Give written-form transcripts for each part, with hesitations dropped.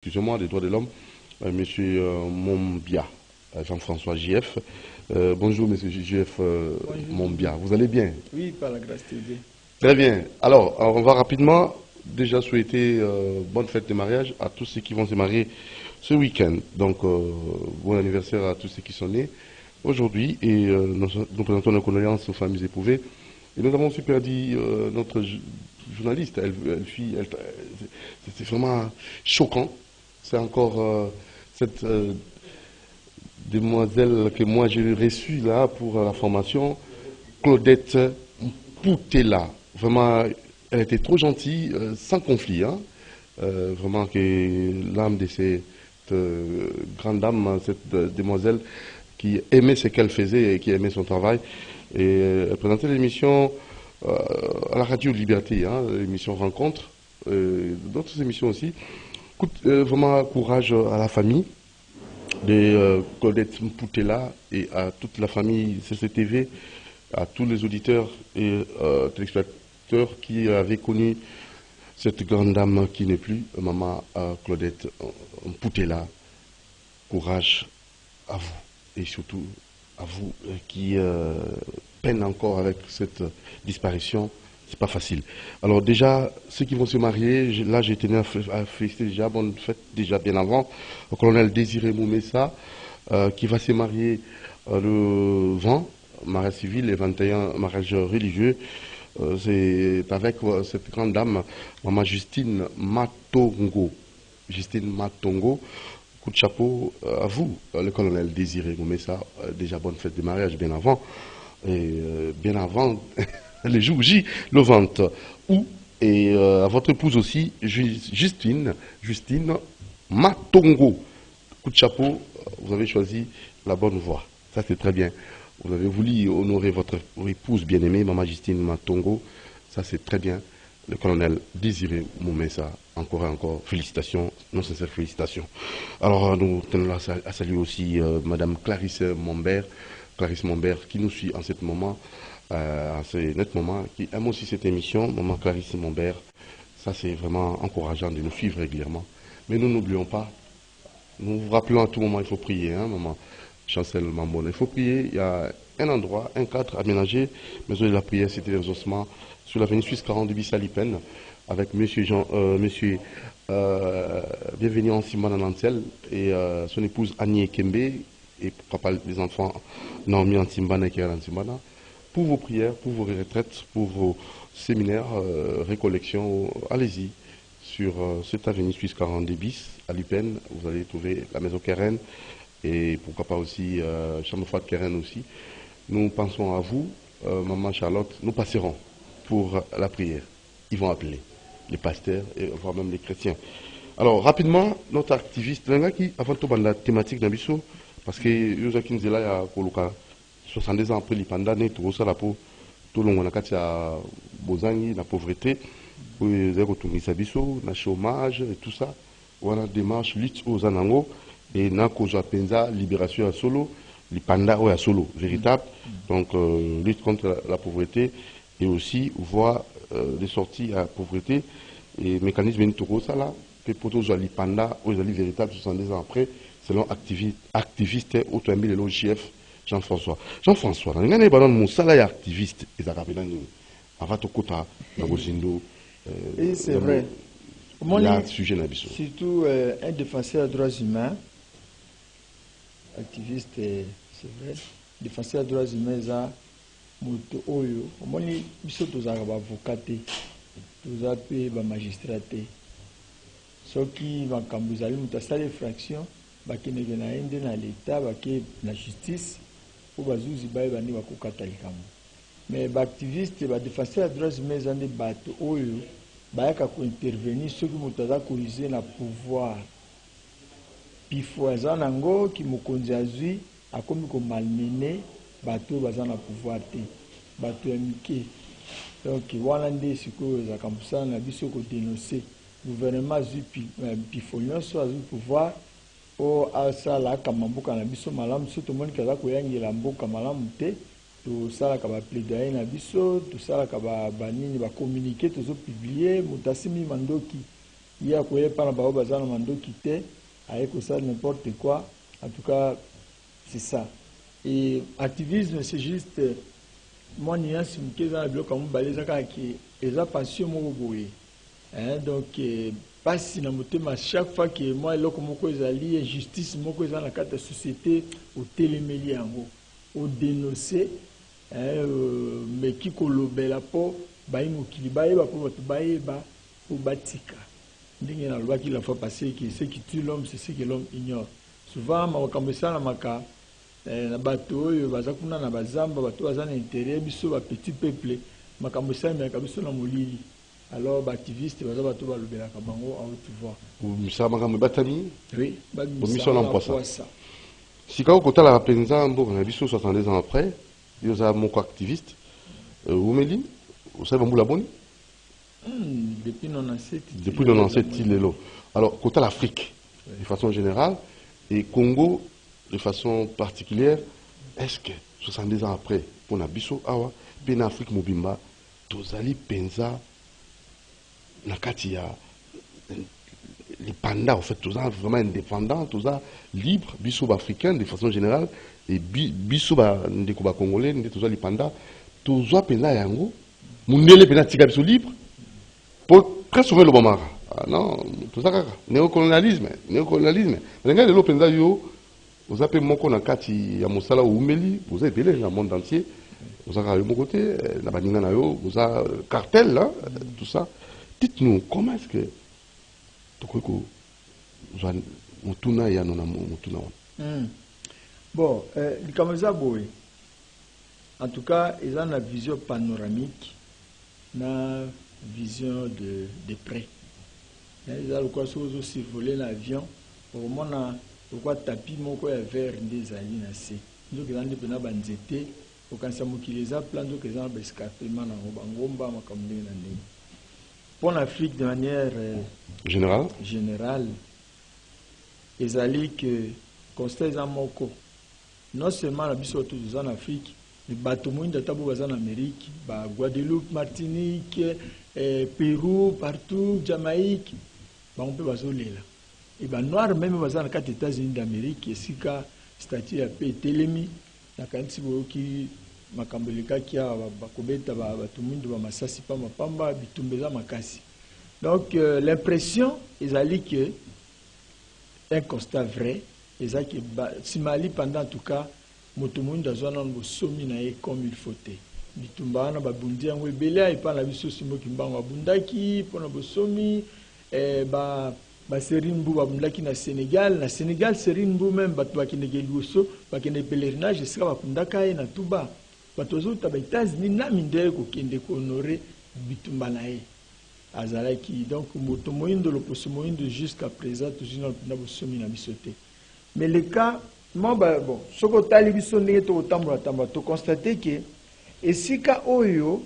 Excusez-moi, des droits de l'homme, Monsieur Mombia, Jean-François JF. Bonjour, Monsieur JF Mombia. Vous allez bien? Oui, par la grâce de Dieu. Très bien. Alors, on va rapidement déjà souhaiter bonne fête de mariage à tous ceux qui vont se marier ce week-end. Donc, bon anniversaire à tous ceux qui sont nés aujourd'hui. Et nous présentons nos condoléances aux familles éprouvées. Et nous avons aussi perdu notre journaliste. C'est vraiment choquant. C'est encore cette demoiselle que moi j'ai reçue là pour la formation, Claudette Poutela. Vraiment, elle était trop gentille, sans conflit. Hein. Vraiment que l'âme de cette grande dame, cette demoiselle qui aimait ce qu'elle faisait et qui aimait son travail. Et elle présentait l'émission à la radio Liberté, hein, l'émission Rencontre, d'autres émissions aussi. Vraiment courage à la famille de Claudette Poutela et à toute la famille CCTV, à tous les auditeurs et téléspectateurs qui avaient connu cette grande dame qui n'est plus, maman Claudette Poutela. Courage à vous et surtout à vous qui peinent encore avec cette disparition. C'est pas facile. Alors déjà, ceux qui vont se marier, là j'ai tenu à féliciter déjà, bonne fête déjà bien avant, au colonel Désiré Moumessa, qui va se marier le 20, mariage civil, et 21, mariage religieux. C'est avec cette grande dame, maman Justine Matongo. Justine Matongo, coup de chapeau à vous, le colonel Désiré Moumessa, déjà bonne fête de mariage bien avant. Et bien avant... les jours J, le ventre. Ou, et à votre épouse aussi, Justine Matongo. Coup de chapeau, vous avez choisi la bonne voie. Ça, c'est très bien. Vous avez voulu honorer votre épouse bien-aimée, Maman Justine Matongo. Ça, c'est très bien. Le colonel Désiré Moumessa, encore et encore, félicitations, non sincères félicitations. Alors, nous tenons à saluer aussi Madame Clarisse Mombert, qui nous suit en ce moment. À ce net moment, qui aime aussi cette émission, Maman Clarisse Mombert. Ça, c'est vraiment encourageant de nous suivre régulièrement. Mais nous n'oublions pas, nous vous rappelons à tout moment, il faut prier, hein, Maman Chancel Mambon. Il faut prier, il y a un endroit, un cadre aménagé, maison de la prière, c'était les ossements, sur l'avenue Suisse 42 bis à Lipen, avec Monsieur Bienvenue en Simbana Nantel et son épouse Annie Kembe, et pourquoi pas les enfants Naomi en Simbana et Kéran en Simbana. Pour vos prières, pour vos retraites, pour vos séminaires, récollections, allez-y sur cette avenue Suisse 42 bis à Lupen. Vous allez trouver la maison Keren et pourquoi pas aussi chambre froide Keren aussi. Nous pensons à vous, Maman Charlotte. Nous passerons pour la prière. Ils vont appeler les pasteurs et voire même les chrétiens. Alors rapidement, notre activiste, qui avant tout la thématique d'Abisso, parce que Yosakin Zela ya Koluka. 62 ans après l'Ipanda, tout ça, tout le monde a bozangi, la pauvreté, le chômage et tout ça. Voilà, démarche, lutte aux anango, et na koza penza, libération à solo, l'Ipanda ou à solo, véritable. Donc, lutte contre la pauvreté et aussi voie de sortie à la pauvreté et mécanisme de tout ça là, que pour tous l'Ipanda ou les véritables 72 ans après, selon activiste automobile et l'OGF. Jean-François, il y a un salaire activiste et ça c'est vrai. Sujet surtout un défenseur des droits humains, activiste, c'est vrai, défenseur des droits humains, ça, moto oyo, omoni biso tozaka ba avocat te, toza pe ba magistrat te. Soki makambo ezali moto asali infraction, bakendeke na ye nde na l'état, bake na justice. Bazuzi baye bandi bakokata likambo mais baactiviste badéfenseur ya droits humains eza nde bato oyo bayaka kointervenir soki moto aza korise na pouvoir pifo aza nango ki mokonzi azwi akomi komalmene bato oyo baza na pouvoir te bato ya mike donc wana nde sikoyo ezalaka mosala na biso kodénonce gouvernement azwi pifo nyonso azwi pouvoir o asala kama mboka na biso malamu so tomoni kaza koyangela mboka malamu te tosalaka ba plaidoyer na biso tosalaka ba banini ba communiquer tozo publier moto asimi mandoki il y a quoi par là-bas, bazar mando quitté, avec ça n'importe quoi. En tout cas, c'est ça. Et activisme, c'est juste moi nuance qui est dans le bloc comme balezaka qui est la passion mon boy. Donc pas si na motema chaque fois que moi eloko moko ezali injustice moko eza na kati ya société au télémeli yango au dénoncer mais qui kolobela po bayi mokili bayeba po bato bayeba po batika ndenge na lobaki la fois passée que ce qui tue l'homme c'est ce que l'homme ignore. Souvent makambo esala maka na bato oyo baza kuna na bazamba bato baza na intérêt biso ba petit peuple makambo esala meka biso na molili. Alors, les activistes, ils ont tout le bango à haute voix. Vous savez, madame Batami? Oui, vous savez, ça. Si vous avez la penza, on a vu 70 ans après, vous avez mon activiste. Vous me dites, vous savez, vous l'abonnez? Depuis 97. Depuis 97, il est là. Alors, côté l'Afrique, de façon générale, et Congo, de façon particulière, est-ce que 70 ans après, pour Nabiso, Awa, Pena Afrique Mobimba, Tozali Penza, Nakati ya les pandas, en fait, tout ça vraiment indépendant, tout ça libre, bisou africain de façon générale, et bisou ndeko congolais, tout ça les pandas, tout ça pena yango, mundele pena tika bisou libre, pour très souvent le bomara. Non, tout ça néocolonialisme. Regardez le pena yo, vous avez moko nakati ya mosala umeli, vous avez belé dans le monde entier, vous avez mon côté, na baninga na yo, vous avez cartel là, tout ça. Dites-nous, comment est-ce que bon, en tout cas, ils ont une vision panoramique, une vision de près. Ils ont le survoler l'avion, au moment où tapis mon vers des alliés nassés. Donc ils ont des peines à banzété, au cas où ils les ont plein de qu'ils ont escapement en Bangomba, comme pour l'Afrique de manière générale, les alliés que constat en Moko, non seulement la biso tous en Afrique, les bateaux de tabou en Amérique, Guadeloupe, Martinique, Pérou, partout, Jamaïque, on peut basoler là. Et ben noir même dans les 4 États-Unis d'Amérique, et si ka statut a paix télémi, la quantité qui makambolika kia bakobeta batumundu ba masasi pa mapamba bitumbeza makasi. Donc l'impression ezali que un constat vrai ezali que si Mali pendant en tout cas motumundu azwana bosomi na ye comme il faut te bitumba na babundi yango ebele epa na biso simo kimbango abundaki pona bosomi ba Serine Mbou babundaki na Sénégal Serine Mbou même bato bakendeke liboso bakende pèlerinage esika bakundaka ye na Touba. Batozo taba États-Unis na mindele ko kende ko honorer bitumba na ye azalaki donc moto moyindo le poso moyindo jusqu'à présent toujours na bosomi na bisoté. Mais le cas moi bon soko tali biso ndenge to tambola to constater que esika oyo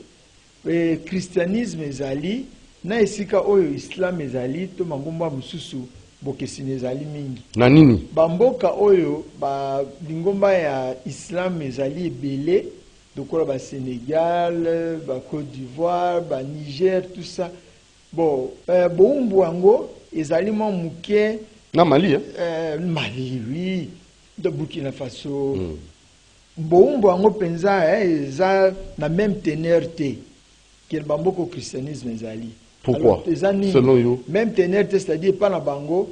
christianisme ezali na esika oyo islam ezali to mangomba mususu bokesine ezali mingi na nini bamboka oyo ba lingomba ya islam ezali ebele dokola ba Sénégal, ba Côte d'Ivoire, ba Niger, tout ça. Bon, boumbu ango ezali mo muke na Mali Mali oui, de Burkina Faso. Boumbu ango penza eza na même teneur te que le bamboko christianisme ezali. Pourquoi? Selon vous? Même teneur te, c'est-à-dire pas na bango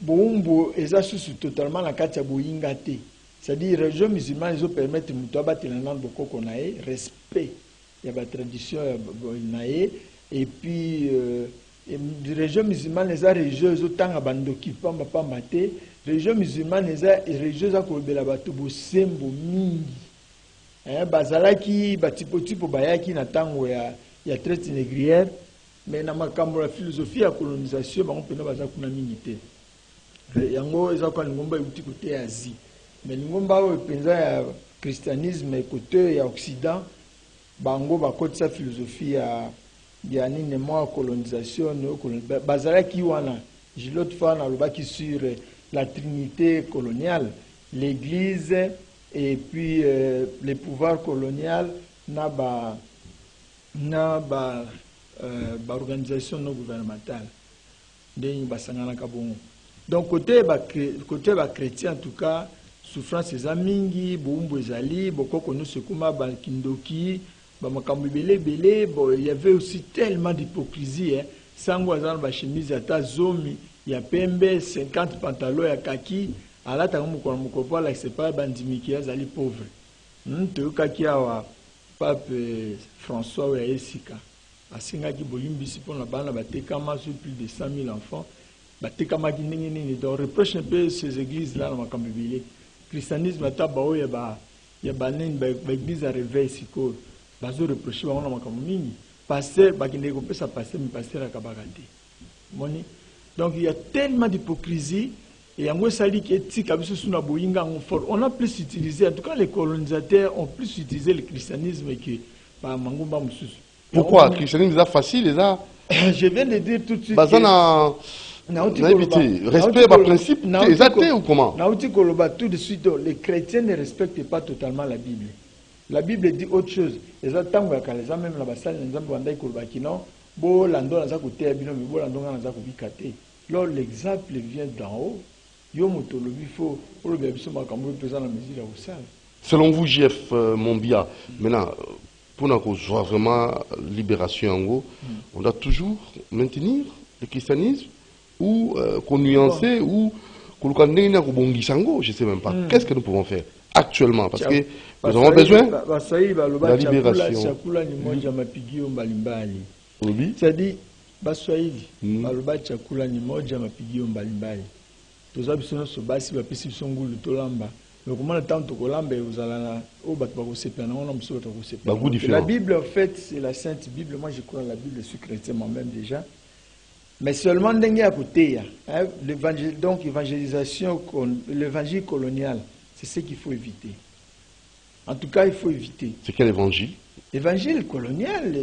boumbu eza susu totalement na kati ya boyinga te. C'est-à-dire, les religions musulmanes, ils ont permis de nous battre dans le beaucoup respect. Il y a la tradition, et puis, les religions musulmanes, les religieuses, autant à bandoki, pas maté. Les religions musulmanes, les religieuses, à cause de la bateau, sembo mingi. Bazalaki, batipo, bayaki, natango, il y a traite négrière, mais dans la philosophie, la colonisation, on peut pas faire une minité. Yango, ils ont quand même un côté Asie. Mais ngomba o penza ya christianisme côté ya occident bango ba côté sa philosophie ya nini moi colonisation bazala ki wana l'autre fois na lobaki sur la trinité coloniale l'église et puis les pouvoirs colonial na ba organisation non gouvernementale Donc côté chrétien en tout cas, souffrance eza mingi, boumbo ezali, bokoko no sekuma ba kindoki, ba makambo belé, bon il y avait aussi tellement d'hypocrisie hein. Sango azana ba chemise ata zomi, ya pembe 50 pantalons ya kaki, alata moko la c'est pas bandimiki azali pauvre. To kaki awa pape François ya Esika. Asinga ki bolimbisi pour la bana batekama sur plus de 100 000 enfants. Batekama ki nini donc reproche un peu ces églises là na makambo belé. Christianisme ata bao ya ba église à réveil siko bazo reprocher ba na makambo mingi pasteur bakinde ko pesa pasteur mi pasteur akabakate moni donc il y a tellement d'hypocrisie et yango sali ki etika biso suna boyinga on fort on a plus utilisé en tout cas les colonisateurs ont plus utilisé le christianisme que par mangumba mususu. Pourquoi le christianisme est facile ça? Je viens de dire tout de suite respect par principe, les athées ou comment? Tout de suite, les chrétiens ne respectent pas totalement la Bible. La Bible dit autre chose. Les attentes, même la bassale, l'exemple vient d'en haut. Selon vous, JF Mombia, maintenant, pour qu'on soit vraiment libération en haut, on doit toujours maintenir le christianisme ou qu'on nuancer ou qu'on je ne sais même pas. Qu'est-ce que nous pouvons faire actuellement? Parce que nous avons besoin de la libération. Oui. C'est-à-dire, Baswahili, baloba chakula ni moja mapigio mbalimbali. Tozabisono sobasi bapisi bisongulu tolamba. Mais comment le temps tokolamba uzalana o bat ba kosepa na ona mso to kosepa. La Bible en fait, c'est la Sainte Bible. Moi je crois à la Bible, je suis chrétien moi-même déjà. Mais seulement ndenge à côté l'évangile, donc évangélisation, l'évangile colonial, c'est ce qu'il faut éviter. En tout cas, il faut éviter. C'est quel évangile? Évangile colonial,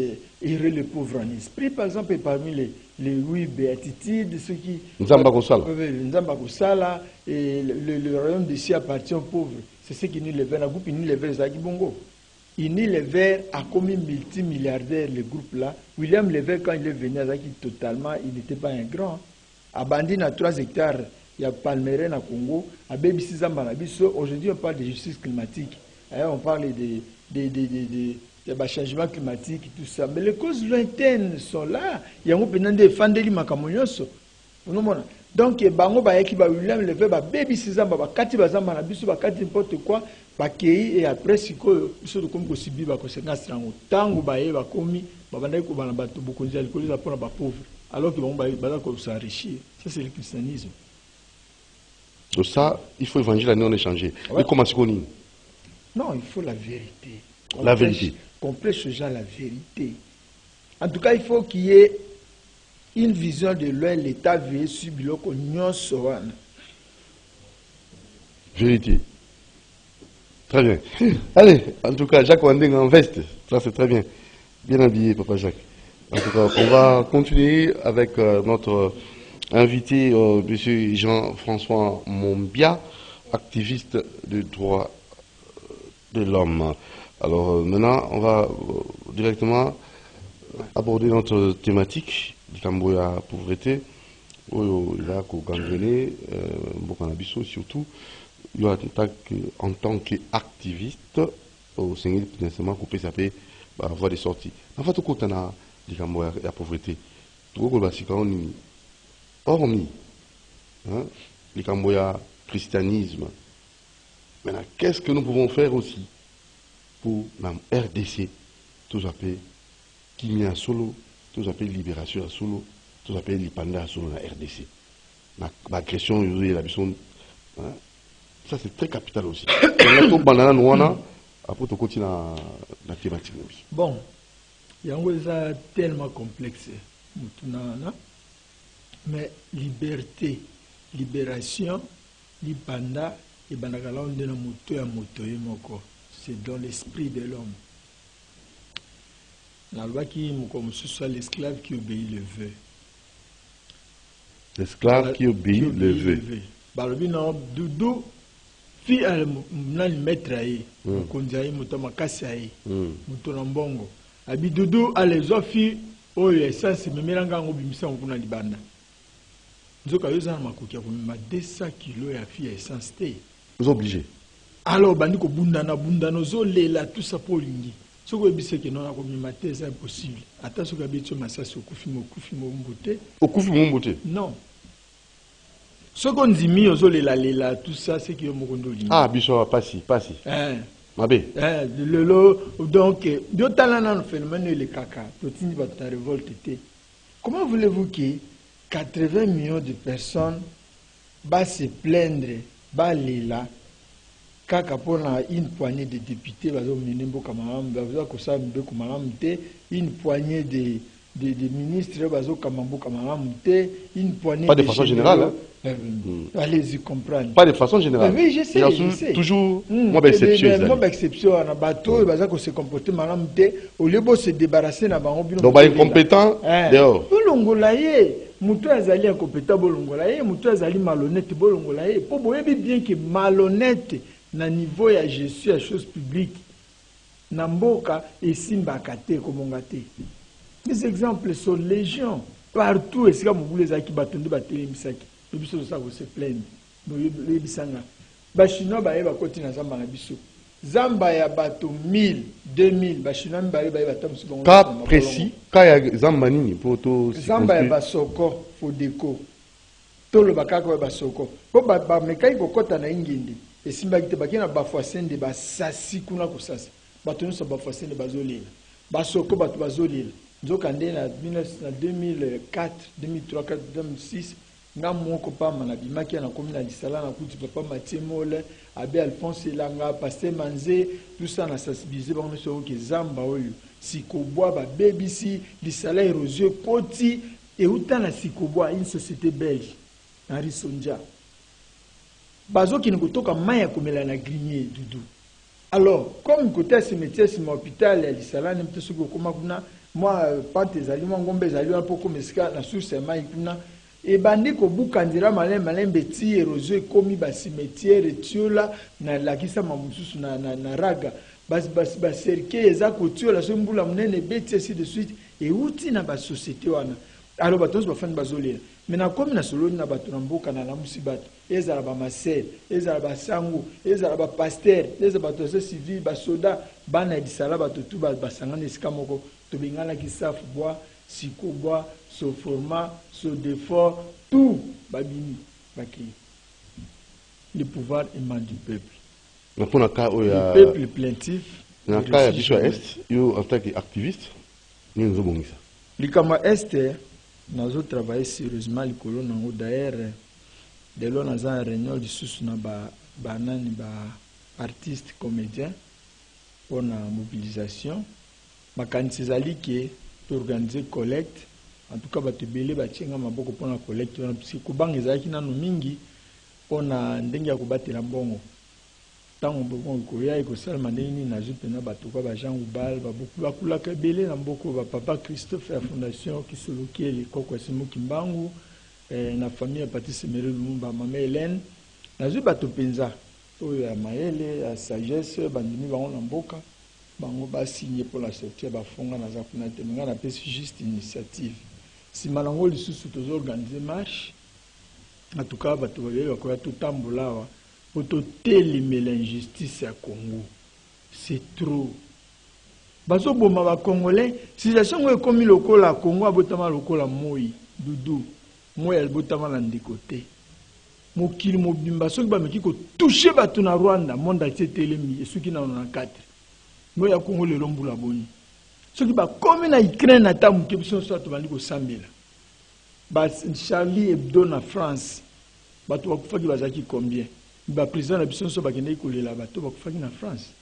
hérer les pauvres en esprit, par exemple, parmi les 8 béatitudes, ceux qui... Nzamba Kosala, et le royaume d'ici appartient aux pauvres. C'est ce qui nous les verts, la groupe ni les verts Zagibongo. Les Verts a commis multimilliardaire, le groupe là. William Lever, quand il est venu à Zaki totalement, il n'était pas un grand. À Bandine, à 3 hectares, il y a Palmeren à Congo, à BBC Zambanabiso. Aujourd'hui, on parle de justice climatique. On parle des changements climatiques et tout ça. Mais les causes lointaines sont là. Il y a un peu de Fandeli Makamoyoso. Donc, Bango Bayaki, William Lever, BBC Zambanabiso, Kati Bazambanabiso, Kati n'importe quoi. Et après, si vous avez des conséquences, tant que vous commis, alors que vous allez s'enrichir. Ça, c'est le christianisme. Donc ça, il faut évangéliser, on échanger. Mais comment est-ce qu'on dit? Non, il faut la vérité. La vérité. Complète ce genre la vérité. En tout cas, il faut qu'il y ait une vision de loin, l'État veille sur le Sohan. Vérité. Très bien. Allez, en tout cas, Jacques Wanding en veste. Ça, c'est très bien. Bien habillé, Papa Jacques. En tout cas, on va continuer avec notre invité, M. Jean-François Mombia, activiste des droits de l'homme. Alors, maintenant, on va directement aborder notre thématique du Camboya pauvreté. Il a gangrené, Bokanabiso surtout. En tant qu'activiste, au Sénégal, finalement, couper ça peut avoir des sorties. En fait, quand on a la pauvreté, tout le monde hormis le Camboya christianisme. Maintenant, qu'est-ce que nous pouvons faire aussi pour la RDC, tout ça peut qui met à solo, tout ça peut libération à solo, tout ça peut l'ipanda à solo dans la RDC. L'agression, la mission. Ça, c'est très capital aussi. Après, tu continues la thématique. Bon, il y a tellement complexe. Mais liberté, libération, l'ipanda, et c'est dans l'esprit de l'homme. La loi qui comme ce soit l'esclave qui obéit le vœu. L'esclave qui obéit le vœu. Doudou, fi nani maître aye mokonzi aye moto makasi aye moto na mbongo abi dudu alezo fi oyo essence memelanga ngo bimisa kuna libanda nzoka yo za makoki ya komema 200 kg ya fi ya essence te. Vous obligés. Alors bandi ko bundana zolela tout ça pour lingi. Ce que c'est que non komema te c'est impossible. Ata soka betso masasi okufi mo mbote. Okufi mo mbote. Non. Ce qu'on dit mi ozolela tout ça c'est que mokondo lingi. Ah biso pasi. Mabe. Donc biotala le phénomène le caca. Totini ba ta révolte te. Comment voulez-vous que 80 millions de personnes va se plaindre, va là, kaka pour une poignée de députés, une poignée de ministres, une poignée pas de façon générale. Allez-y comprendre. Pas de façon générale. Oui, je sais. Il y a toujours moi exception. Moi exception, on a bateau, il va se comporter malin, au lieu de se débarrasser na bango. Donc incompétent dehors. Moutou azali incompétent bolongola ye, moutou azali malhonnête bolongola ye. Pour boyebi bien que malhonnête na niveau ya gestion ya choses publiques na mboka esimbaka te komonga te. Les exemples sont légion. Partout esika mobulu ezaki batondi batelemisaki. Biso ça se plaindre. Boyebi sanga. Ba chinois ba yeba koti na zamba na biso. Zamba ya bato 1000, 2000, ba chinois ba tamusu bongo. Cas précis, cas ya zamba nini pour to zamba ya basoko fodeko. Tolo bakaka ba soko. Po ba mekai kokota na ingindi. Esimba kite bakina ba foisende ba sasi kuna ko sasi. Bato nyonso ba foisende bazolela. Ba soko bato bazolela. Nzoka nde na 2004, 2003, 2006 nga moko pamba na bimaki na komina lisala na kuti papa Mathieu Mole, Abbé Alphonse Elanga, Pasteur Manze, tout ça na sensibiliser bango so ke zamba oyo sikobwa ba BBC lisala érosio koti et uta na sikobwa une société belge na Risonja. Bazo ki nikotoka maya komela na grinier dudu. Alors, comme côté cimetière c'est mon hôpital ya lisala nemte soko koma kuna moi pante ezali mo ngombe ezali po komesika na source ya mai kuna. Et bandi ko bukandira malin beti érosio komi ba cimetière tiola na lakisa mamususu na raga bas cercle eza ko tiola so mbula munene beti ainsi de suite et uti na ba société wana alors batos ba fani bazolela mena komi na soloni na bato na mboka na lamusi bato ezala ba maser ezala ba sangu ezala ba pasteur ezala bato civil ba soda bana disala bato tu ba sangana esika moko to bengana ki safu bois sikobwa so format so défort tout babini bakri le pouvoir émane du peuple. Mais pour le cas où il y a le peuple plaintif dans le cas de est yo en tant qu'activiste nous nous bon ça le kama est nazo travailler sérieusement le colon nango d'ailleurs de l'on a une réunion de sous na ba nani ba artiste comédien pour la mobilisation makanisi zali ke pour organiser collecte. En tout cas, bato belé batienga maboko pona collecte wana parce que kubanga ezalaki nanu mingi pona ndenge ya kobatela mbongo. Tango mbongo koya ekosalama ndenge nini na jupe na bato kwa ba Jean Ubal babuku bakulaka belé na mboko ba papa Christophe ya fondation Kisoloki Lekoko Simo Kimbangu na famille ya Patrice Mere Lumumba mama Hélène na jupe bato penza oyo ya mayele ya sagesse bandimi bango na mboka bango ba signé pour la sortie ba fonga na zakuna te nga na pesi juste initiative si malango lisusu tozo organiser marche en tout cas bato ba ko to tambolawa poto telemela injustice ya Congo c'est trop bazo boma ba congolais situation ngo ekomi lokola Congo abotama lokola moi dudu moi albotama na ndikote mokili mobimba soki ba meki ko toucher bato na Rwanda monde atié telemi esuki na 94 nous ya Congo le lombula boni ceux qui ba comme na Ukraine na tamu ke biso so to bandi ko sambela ba Charlie Hebdo na France bato ba kufaki bazaki combien ba président na biso so ba kende ko lela bato ba kufaki na France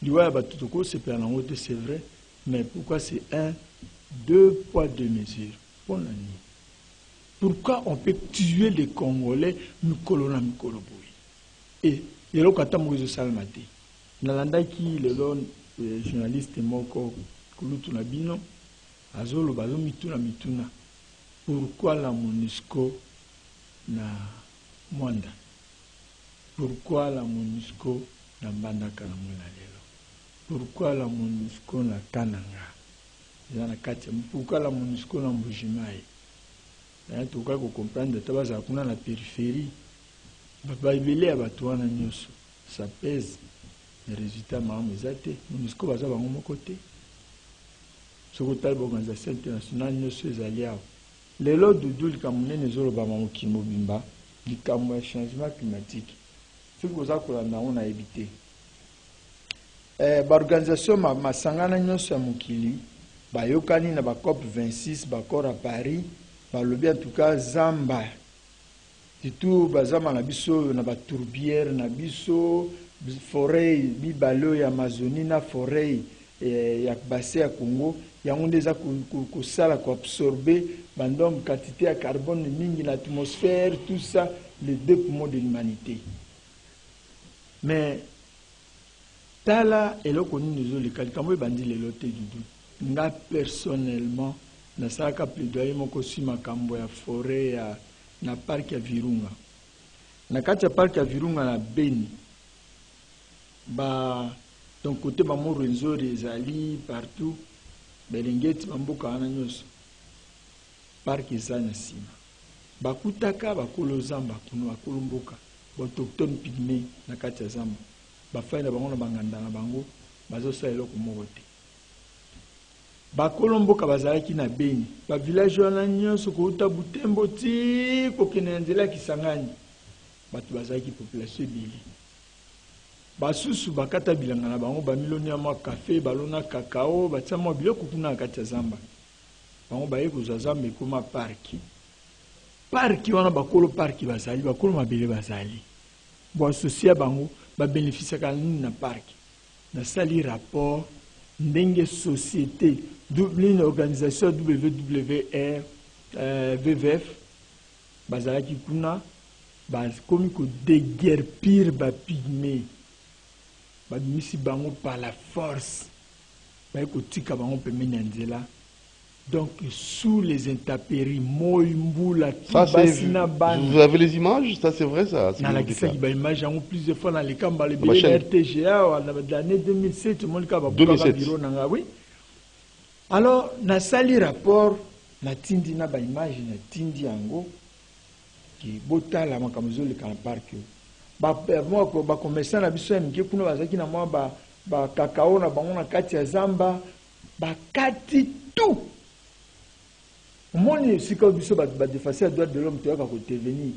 liwa bato to ko se pela na ngote c'est vrai mais pourquoi c'est deux poids deux mesures pour la nuit pourquoi on peut tuer les Congolais mikolo boy et yelo kata mo zo salmati nalanda ki le don journaliste moko kulutu na bino azolo bazo mituna pourquoi la MONUSCO na Mwanda pourquoi la MONUSCO na Mbandaka na Mwana lelo pourquoi la MONUSCO na Kananga yana kati pourquoi la MONUSCO na Mbujimai En tout cas, vous comprenez que vous avez la périphérie. Vous avez ça pèse. Les résultats, nous avons un côté. Ce que l'organisation internationale, nous sommes alliés. Les lots de doule, comme nous avons dit, le changement climatique. Ce que vous avez évité. L'organisation Masangana Nyoso Mukili, Bayokani na COP 26, Bakor à Paris, Balobi en tout cas Zamba. Surtout Bazama na biso na tourbière na biso forêt bibalo ya Amazonie na forêt ya bassin ya Congo, yango ndeza ko sala ko absorber bandom quantité ya carbone mingi na atmosphère, tout ça les deux poumons de l'humanité. Mais tala eloko ni nous le kalkambo bandi le loté du doute. Nga personnellement na saka plaidoyer moko si makambo ya forêt ya na parc ya Virunga. Na kati ya parc ya Virunga na Beni. Ba donc côté ba mo renzo rezali partout. Belengeti bamboka ana nyoso. Parc ezana sima. Bakutaka bakolo zamba kuno akolomboka. Autochtone pygmée na kati ya zamba. Bafaina bango na banganda na bango bazo sa eloko moko te. Bakolomboka bazalaki na Beni, ba village wana nyonso ko uta Butembo ti ko kene nzela Kisangani. Batu bazalaki population bili. Basusu bakata bilanga na bango ba miloni ya ma café, balona cacao, batia mo biloko kuna kati ya zamba. Bango baye ko zamba ekoma parki. Parki wana bakolo parki bazali, bakolo mabele bazali. Bo associé bango ba bénéficier kanini na parki. Na sali rapport ndenge société une organisation WWF VVF bazalaki kuna bas komi ko déguerpir ba pygmée ba misi bango par la force ba ko tika bango pemeni nzela. Donc sous les intempéries moimbula ça vous avez les images, ça c'est vrai ça. Dans la kisa qui ba image en plusieurs fois dans les camps ba le RTGA dans l'année 2007 mon cas ba bureau nanga oui. Alors na sali rapport na tindi na ba image na tindi yango ki botala makamuzo le kan park ba moi ko ba commerçant na biso mke kuna bazaki na moi ba cacao na bango na kati ya zamba ba kati tout. Moni si ko biso ba défenseur droit de l'homme to ka ko intervenir.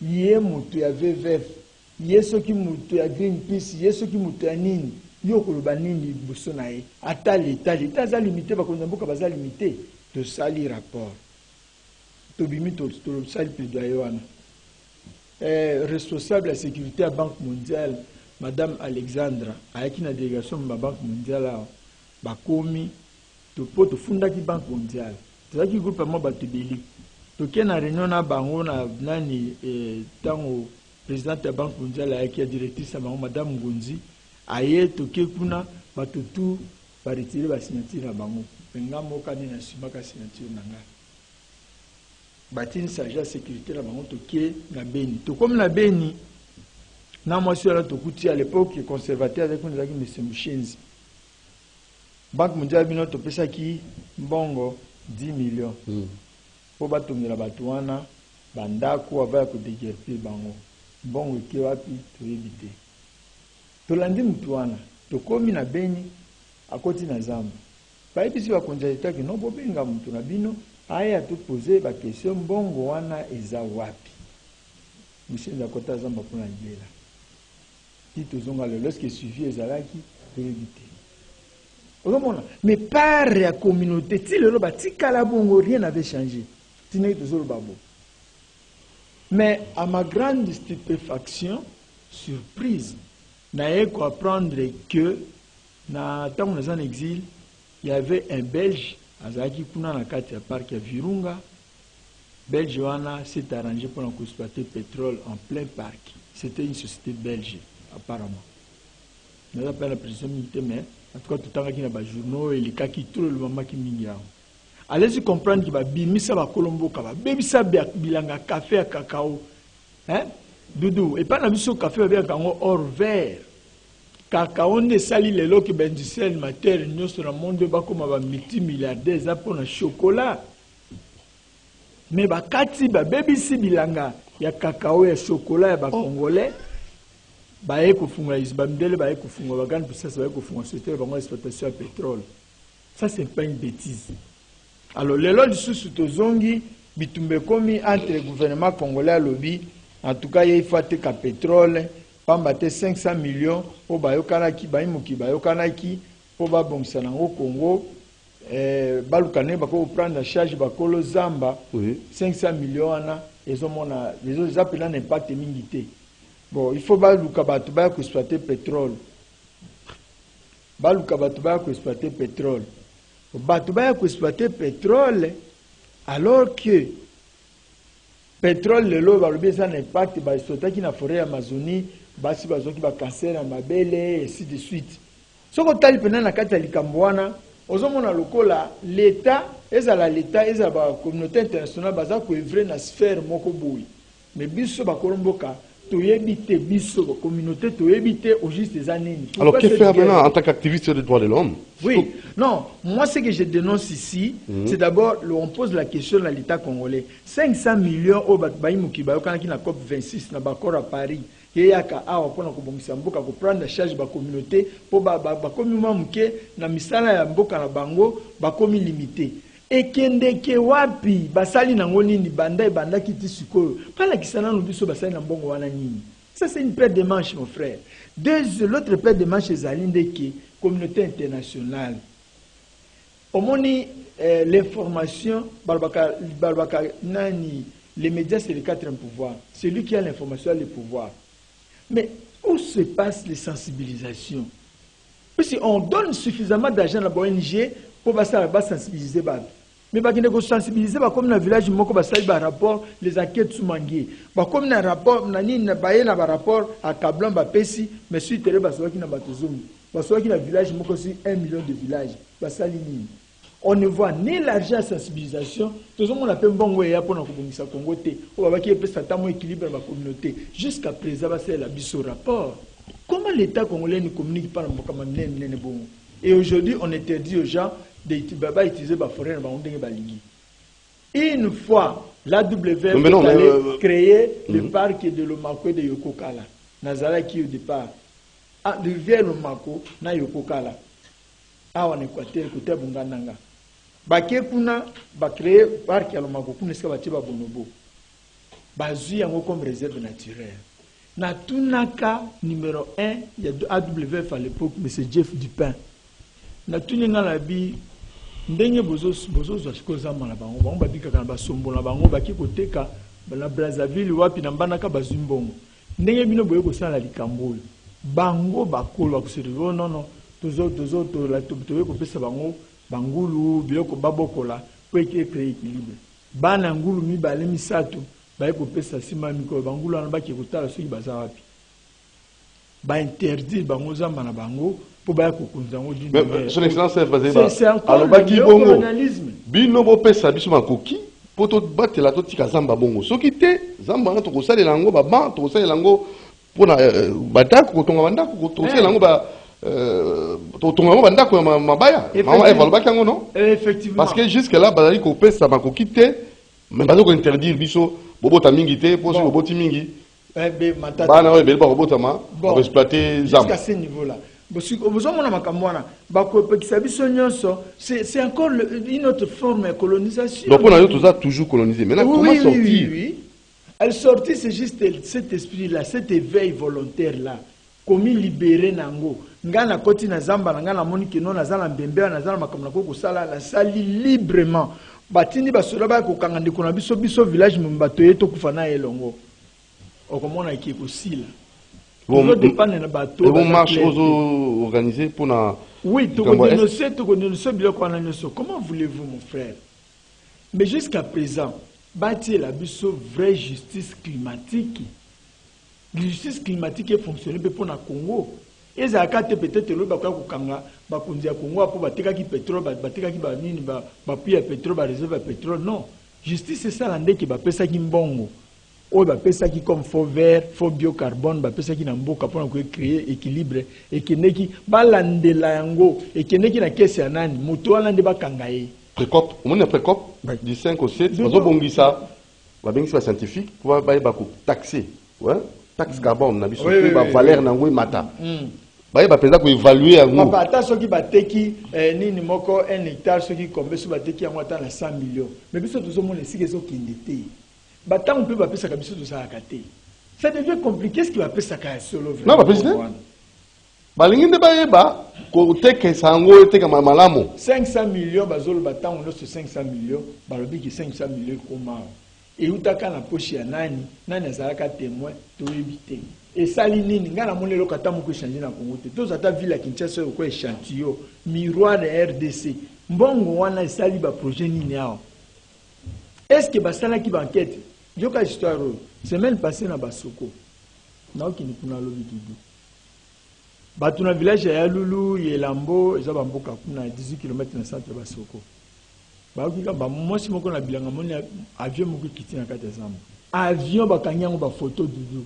Yé moto ya VVF, yé soki moto ya Greenpeace, yé soki moto ya nini. Yo ko ba nini boso na ye. Ata l'état za limité ba ko ndamboka ba za limité to sali rapport. To bimi to sali plaidoyer wana. Responsable de la sécurité à Banque mondiale, Madame Alexandra, avec une délégation de la Banque mondiale, bakomi to poto funda ki Banque mondiale. C'est qui groupe moi batubili. To ken na réunion na bango na nani tango président de la Banque mondiale avec la directrice à Madame Ngonzi, aye to ke kuna batutu ba retirer ba signature na bango. Nga moka ni na simaka signature na nga. Batini saja sécurité na bango to ke na Beni. To comme na Beni na moi sur la to kuti à l'époque conservateur avec nous avec M. Mouchenzi. Banque mondiale bino to pesa ki mbongo 10 millions. Pour batongela batuana bandako ava ko déguerpir bango. Mbongo ke wapi to éviter. To landi mtuana to komi na Beni akoti na zamba. Ba ebisi ba konja eta ki no bobenga mtu na bino aya to poser ba question mbongo wana eza wapi. Mshenza kota zamba pona ngela. Tito zonga le lorsque suivi ezalaki to éviter. Mais par la communauté, rien n'avait changé. Mais à ma grande stupéfaction, surprise, n'a eu qu'à apprendre que dans un exil, il y avait un Belge, Azaki Kuna Nakati à Parc à Virunga. Belge s'est arrangé pour exploiter le pétrole en plein parc. C'était une société belge, apparemment. Nous avons appelé la prison militaire, mais en tout cas, tout le temps, il y a des journaux et les cas qui trouvent le moment qui m'y a. Allez-y comprendre qu'il y a des bimisa à Colombo, bimisa bilanga café à cacao. Hein? Doudou. Et pas la mission café avec un or vert. Cacao ne sali les lots qui bendissent le matin, nous sur le monde de Bakou, ma multimilliardaire, ça pour le chocolat. mais bakati babebisi bilanga ya cacao ya chocolat ya ba congolais baye kofunga isbamdele baye kofunga bagane puissance baye kofunga société bango exploitation ya pétrole. Ça c'est pas une bêtise. Alors lelo lisusu tozongi bitumbe komi entre le gouvernement congolais et lobby, en tout cas il faut que pétrole pamba te 500 millions po bayokanaki bayimuki bayokanaki po babongisa nango Congo. Balukane bako prendre en charge bakolo zamba 500 millions ana ezomona les appels un impact mingité. Bon, il faut baluka batu ba ko exploiter pétrole. Baluka batu ba ko exploiter pétrole. Batu ba ko exploiter pétrole alors que pétrole le lo ba lobisa un impact ba exploiter qui na forêt Amazonie basi bazoki ba cancer à mabele et ainsi de suite. Soko tali pena na kati ya likambwana ozomona lokola l'État ezala la communauté internationale baza ko œuvrer na sphère moko boui mais biso ba kolomboka toyebite biso ba communauté toyebite au juste des années. Alors que faire maintenant en tant qu'activiste des droits de l'homme? Oui, non, moi ce que je dénonce ici, c'est d'abord on pose la question à l'État congolais. 500 millions au bayimuki bayokana ki na COP 26 na bakor à Paris. Yaka awa pona kobongisa mboka ko prendre en charge ba communauté po ba komi mamuke na misala ya mboka na bango ba komi limité ekendeke wapi basali nango nini banda kiti sikoyo pala kisana no biso basali na mbongo wana nini. Ça c'est une paire de manches mon frère. L'autre paire de manches ezalinde ki communauté internationale omoni l'information balbaka nani les médias c'est le quatrième pouvoir, celui qui a l'information a le pouvoir. Mais où se passent les sensibilisations? Parce qu'on donne suffisamment d'argent à la ONG pour sensibiliser. Mais il faut sensibiliser comme dans le village, il y a un rapport, les enquêtes sont manguées. Comme dans un rapport, il y a un rapport à Kablan, mais suite à ça, il y a un village, il y a 1 million de villages. On ne voit ni l'argent à sensibilisation, tout le monde a fait un bon way pour nous Congo. On va équilibre la communauté. Jusqu'à présent, c'est la biso rapport. Comment l'État congolais ne communique pas dans le bon? Et aujourd'hui, on interdit aux gens d'utiliser la forêt dans le une fois, l'AWF a créé le parc de l'Omako de Yokokala. Nazara qui au départ. Le vieux Omako na Yokokala. En Équateur, côté Bungananga. Baké kuna ba créer parc ya Lomako kuna ska bati ba bonobo. Bazui yango comme réserve naturelle. Na tunaka numéro 1 il y a AWF à l'époque monsieur Jeff Dupin. Na tuninga la bi ndenge bozo zwa na bango bango babika kana basombo na bango baki koteka na Brazzaville wapi na mbanaka bazumbongo. Ndenge bino boye ko sala likambo. Bango bakolo ko se non tozo la tobe ko pesa bango bangulu biloko babokola po créer équilibre. Bana ngulu mi bale misato ba ko pesa sima miko bangulu na baki kotala soki baza wapi. Ba interdire bango zamba na bango pour ba ko kunzango d'une manière. Son excellence c'est encore le colonialisme. Bino bo pesa biso makoki poto batela to tika zamba bongo. Soki te zamba na to ko salela ngo ba to ko salela ngo pona batako ko tonga bandako ko to salela ngo ba effectivement. Parce que jusque là, bazali ko pesa makoki te, mais bazali interdire biso bobota mingi te, poso boboti mingi. Bana ouais belba bobota ma pour exploiter zamba. Jusqu'à ce niveau-là. C'est encore une autre forme de colonisation. Donc on a toujours colonisé. Maintenant comment sortir? Oui. Elle sortit, c'est juste cet esprit-là, cet éveil volontaire-là. Comment libérer Nango? Ngana koti na zamba ngana moni kino na zala mbembe na zala makamna ko sala la sali librement. Batini basola ba ko kanga ndiko na biso village mbato yeto kufana elongo. Okomona ki ko sila. Bon dépendre na bato. Bon marche organisé pour na. Oui, to dénoncer biloko na nyoso. Comment voulez-vous mon frère? Mais jusqu'à présent, bâtir la biso vraie justice climatique. La justice climatique est fonctionnelle pour le Congo. Et ça a peut-être le Kanga, Bakundia Congo, pour battre qui pétrole, battre qui banine, bapuy à pétrole, réserve à pétrole. Non. Justice, c'est ça l'année qui va ça qui mbongo. Ou va ça qui comme faux vert, faux biocarbone, va ça qui n'a pas pour créer équilibre. Et qui n'est qui balande la yango, et qui n'est qui n'a qu'est-ce nani, moto alande ba kangaye. précope, on a précope du 5 au 7, on a bon ça, on a scientifique pour taxer, ouais, taxe carbone, on a vu valeur n'angoué mata. Bah il va penser pour évaluer un mot. Papa, ceux qui battent qui ni moko un hectare, ceux qui combien sur battent qui en attend à 100 millions. Mais puis surtout monde si qu'ils ont qui n'était. Battant on peut pas payer ça comme ça tout ça à côté. Ça devient compliqué ce qui va payer ça quand solo. Non, pas président. Bah l'ingé de baïba, côté que ça ango était comme malamo. 500 millions bazol battant on a ce 500 millions, bah le but qui 500 millions comment. Et où t'as qu'à la poche ya nani azalaka témoin to éviter. Et ça l'inini ngana mon lelo kata moko changer na Congo te. Tous ata ville à Kinshasa ko échantillon, miroir de RDC. Mbongo wana esali ba projet nini yao. Est-ce que basala ki ba enquête? Yoka histoire semaine passée na Basoko. Na okini kuna lobi dudu. Batu na village ya Lulu, Yelambo, eza bamboka kuna 18 km na centre Basoko. Ba okika ba mosi moko na bilanga moni avion moko kiti na kati ya zamba. Avion bakanyango ba photo dudu.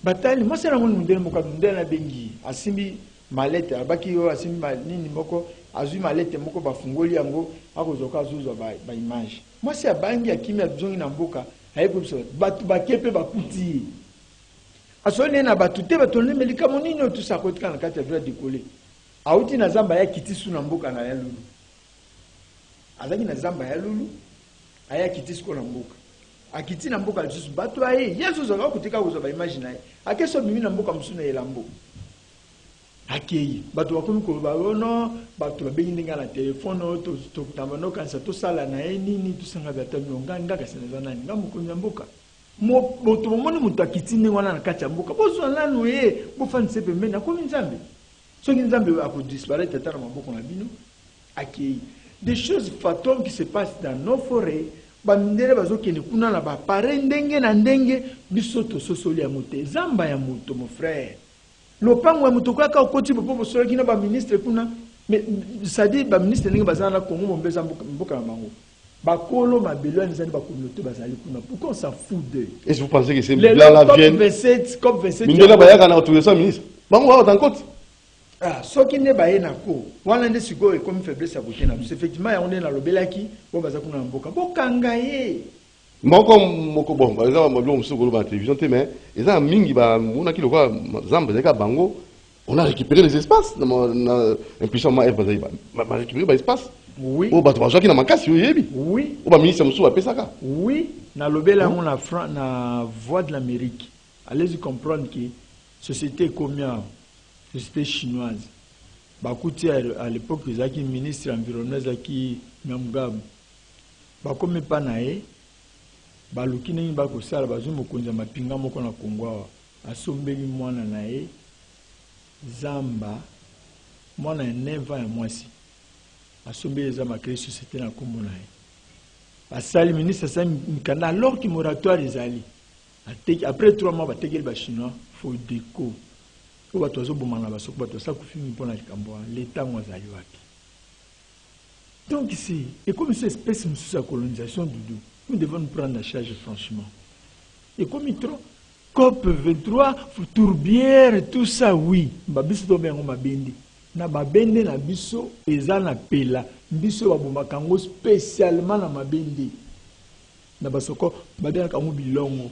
Batali moi c'est la mon ndele moko ndele na bengi asimbi malete abaki yo asimbi nini moko azui malete moko bafungoli yango akozoka zuzo ba image moi c'est abangi akimi abzongi na mboka ayeko biso batu bakepe bakuti asone na batu te batone melika monini tout ça kotika na kati ya villa décoller auti na zamba ya kitisu na mboka na ya lulu azaki na zamba ya lulu aya kitisu ko na mboka akiti na mboka lisusu bato aye yesu zoka kutika kuzoba imagine akeso bimi na mboka musuna yelambo akei bato bakomi ko ba no bato babengi ndinga na telefone to kutambano kanisa to sala na nini to sanga bata nyonga ngaka seneza nani ngamuko nyamboka mo boto momoni mutu akiti ndingwana na kati ya mboka bozo lanu bofanise pembe na komi nzambe soki nzambe akodisparaître tata na maboko na bino akei des choses fantômes qui se passent dans nos forêts. Bandere bazokene kuna na ba pare ndenge na ndenge bisoto sosoli ya mote zamba ya moto mon frère lopango ya moto kaka okoti popo solo kina ba ministre kuna mais ça dit ba ministre ndenge bazana Congo mombeza mboka na bango bakolo mabelo nzani ba communauté bazali kuna pourquoi on s'en fout d'eux? Est-ce que vous pensez que c'est bien la vienne COP 27 mindela bayaka na autorisation ministre bango wa en côte. Ah, ce qui n'est pas un accord. Voilà des sujets et comme faiblesse à côté. Effectivement, on est dans le belaki. Bon, bah ça qu'on a un boka. Bon, kangaye. Moko bon, par exemple, moi je suis sur la télévision, mais ils ont mingi ba mona ki lokwa zamba zeka bango. On a récupéré les espaces. Impuissamment F bazaï ba récupéré ba espace. Oui. Oh, bah tu vas jouer qui na makasi yebi. Oui. Oh, bah ministre Moussou a pesaka. Oui. Na lobela on na voix de l'Amérique. Allez-y comprendre que société combien société chinoise. Bakouti à l'époque, ils ont ministre environnement qui Nyamugab. Bakomi panae, baluki nengi bako sala bazo mokonza mapinga moko na Kongo. Asombeli mwana nae zamba mwana 9 ans ya mwasi. Asombeli za ma créer société na kombo nae. Basali ministre sa mikanda alors que moratoire ezali. Après 3 mois bategeli ba chinois faut déco. L'État donc ici, et comme cette espèce de sous colonisation nous devons nous prendre en charge franchement. Et comme il trop COP 23, tourbière, tout ça, oui. Babiso tombe en mabende. Na babende na biso eza na pela. Biso babumakango spécialement na mabende. Na basoko babena kango bilongo.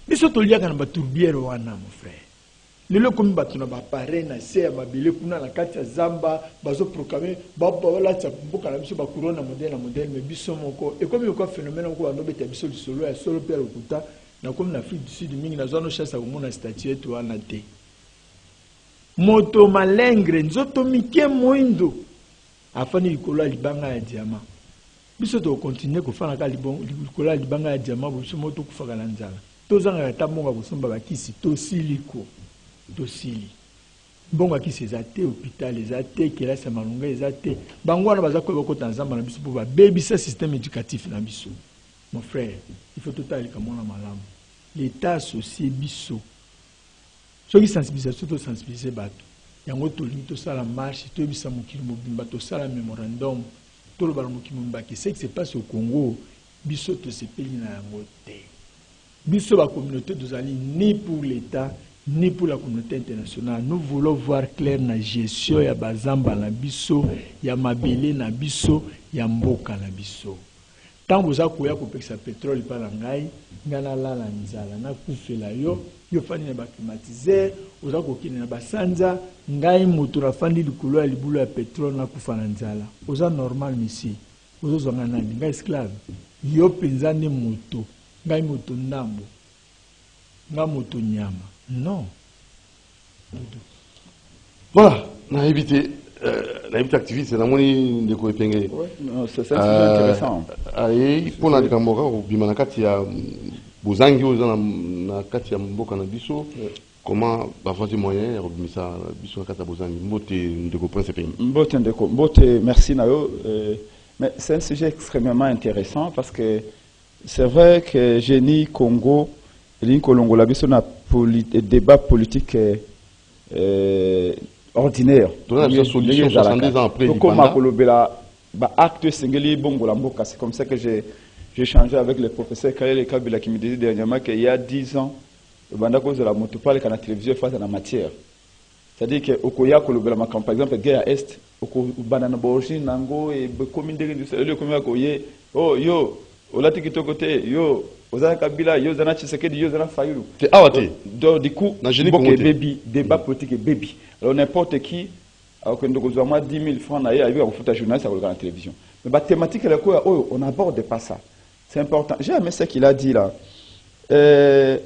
Biso toliaka na ba tourbière wana mon frère. Lelo komi bato na bapare na se ya mabele kuna na kati ya zamba bazo proclamer wala tsa mboka na biso ba corona modèle mais biso moko e komi ko phénomène ko banobeta biso lisolo ya solo pe lokuta na komi na Afrique du Sud mingi na zone chasse ko mona statuette wana te moto malengre nzoto mike moindo afani likola libanga ya diamant biso to continuer ko fana ka likola libanga ya diamant biso moto kufaka na nzala tozanga tamonga kusomba bakisi to siliko dosili bonga ki ces athées hôpital les athées qui là ça malonga les athées bangwana baza ko bakota nzamba na biso pour ba baby ça système éducatif na biso mon frère il faut total comme on a malamu l'état associé biso so ki sensibilisation to sensibiliser bato yango to lingi to sala marche to bisa mokili mobimba to sala memorandum to lo bala mokili mobimba que c'est que se passe au Congo biso to sepeli na yango te biso ba communauté dozali ni pour l'état ni pour la communauté internationale. Nous voulons voir clair na gestion ya bazamba na biso, ya mabele na biso, ya mboka na biso. Tant vous avez koya kopekisa pétrole par la ngai, ngana la nzala na kufela yo, yo fani na ba climatiseur, oza kokina na basanza, ngai mutu na fandi likolo ya libulu ya pétrole na kufa na nzala. Oza normal ici. Ozo zonga nani, ngai esclave. Yo penza ne mutu, ngai mutu ndambo. Nga mutu nyama. Non. Voilà, on a évité activiste, c'est la monnaie de Koepenge. Oui, c'est intéressant. Et pour la Kamora, au Bimanakati, il y a Bozangi, na kati ya mboka na biso. Comment avoir des moyens, ça, biso na kati ya Bozangi, mbote ndeko prince pays. Mbote, merci Nayo. Mais c'est un sujet extrêmement intéressant parce que c'est vrai que Génie Congo, Colongo, la biso na débat politique ordinaire. Solution 70 ans après. C'est comme ça que j'ai échangé avec le professeur Khalil Kabila qui me disait dernièrement qu'il y a 10 ans, le cause de la moto parle quand la télévision face à la matière. C'est-à-dire que Okoya Kolobela, par exemple, guerre à Est, Banana Borgi, Nango et commune de Koye, oh yo, Olati Kitokote, yo. Ozana Kabila, Yozana Tshisekedi, Yozana Fayulu. Donc, du coup, baby, débat politique et baby. Alors, n'importe qui, alors que nous avons 10 000 francs, on a un foot à journaliste à la télévision. Mais la thématique, on n'aborde pas ça. C'est important. J'ai aimé ce qu'il a dit là. Ce